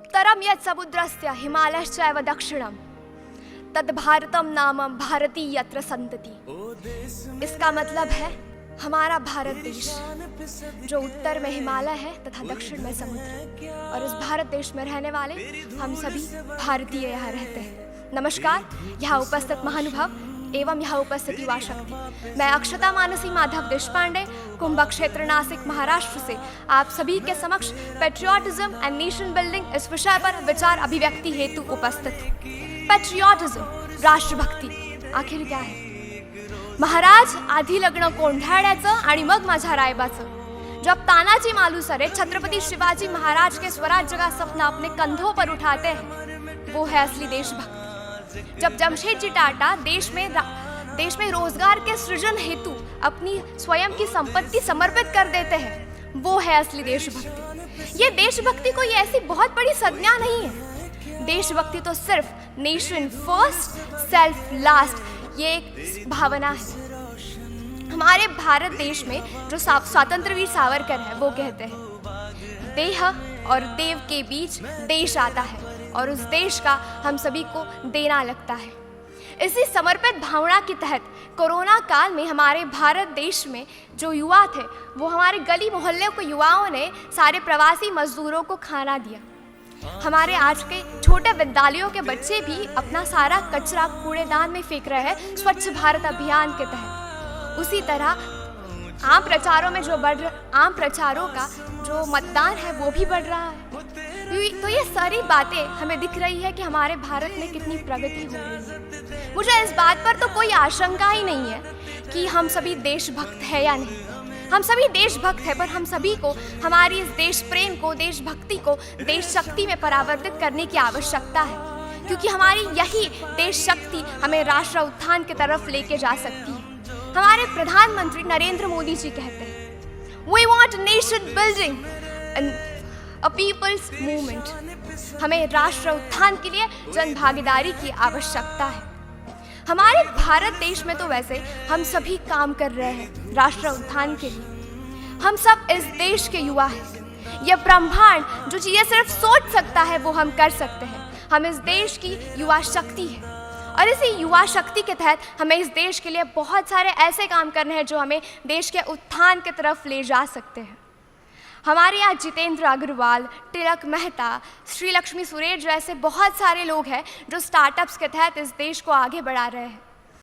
उत्तरम यत् समुद्रस्य हिमालयश्चैव दक्षिणम तद भारतम नामम भारती यत्र संतति। इसका मतलब है हमारा भारत देश जो उत्तर में हिमालय है तथा दक्षिण में समुद्र, और इस भारत देश में रहने वाले हम सभी भारतीय यहाँ रहते हैं। नमस्कार, यहाँ उपस्थित महानुभाव एवं यहाँ उपस्थित युवा शक्ति। मैं अक्षता मानसी माधव देशपांडे, कुंभ क्षेत्र, नासिक, महाराष्ट्र से आप सभी के समक्ष पेट्रियोटिज्म एंड नेशन बिल्डिंग इस विषय पर विचार अभिव्यक्ति हेतु उपस्थित हूँ। पेट्रियोटिज्म, राष्ट्रभक्ति आखिर क्या है? महाराज आधी लग्न कोंढाण्याचं आणि मग माझ्या रायबाचं। जब तानाजी मालुसरे छत्रपति शिवाजी महाराज के स्वराज्य का सपना अपने कंधों पर उठाते हैं, वो है असली देशभक्ति। जब जमशेदजी टाटा देश में रोजगार के सृजन हेतु अपनी स्वयं की संपत्ति समर्पित कर देते हैं, वो है असली देशभक्ति। ये देशभक्ति कोई ऐसी बहुत बड़ी संज्ञा नहीं है। देशभक्ति तो सिर्फ नेशन फर्स्ट सेल्फ लास्ट ये एक भावना है। हमारे भारत देश में जो स्वतंत्रवीर सावरकर है वो कहते हैं, देह और देव के बीच देश आता है और उस देश का हम सभी को देना लगता है। इसी समर्पित भावना के तहत कोरोना काल में हमारे भारत देश में जो युवा थे वो हमारे गली मोहल्ले के युवाओं ने सारे प्रवासी मजदूरों को खाना दिया। हमारे आज के छोटे विद्यालयों के बच्चे भी अपना सारा कचरा कूड़ेदान में फेंक रहे हैं स्वच्छ भारत अभियान के तहत। उसी तरह आम प्रचारों का जो मतदान है वो भी बढ़ रहा है। तो ये सारी बातें हमें दिख रही है कि हमारे भारत में कितनी प्रगति हो रही है। मुझे इस बात पर तो कोई आशंका ही नहीं है कि हम सभी देशभक्त हैं या नहीं। हम सभी देशभक्त हैं, पर हम सभी को हमारी इस देश प्रेम को, देशभक्ति को देश शक्ति में परावर्तित करने की आवश्यकता है, क्योंकि हमारी यही देश शक्ति हमें राष्ट्र उत्थान की तरफ लेके जा सकती है। हमारे प्रधानमंत्री नरेंद्र मोदी जी कहते हैं, we want nation building a people's movement. हमें राष्ट्र उत्थान के लिए जन भागीदारी की आवश्यकता है। हमारे भारत देश में तो वैसे हम सभी काम कर रहे हैं राष्ट्र उत्थान के लिए। हम सब इस देश के युवा हैं। यह ब्रह्मांड जो चीजें सिर्फ सोच सकता है वो हम कर सकते हैं। हम इस देश की युवा शक्ति है और इसी युवा शक्ति के तहत हमें इस देश के लिए बहुत सारे ऐसे काम करने हैं जो हमें देश के उत्थान की तरफ ले जा सकते हैं। हमारे यहाँ जितेंद्र अग्रवाल, तिलक मेहता, श्री लक्ष्मी सुरेश जैसे बहुत सारे लोग हैं जो स्टार्टअप्स के तहत इस देश को आगे बढ़ा रहे हैं।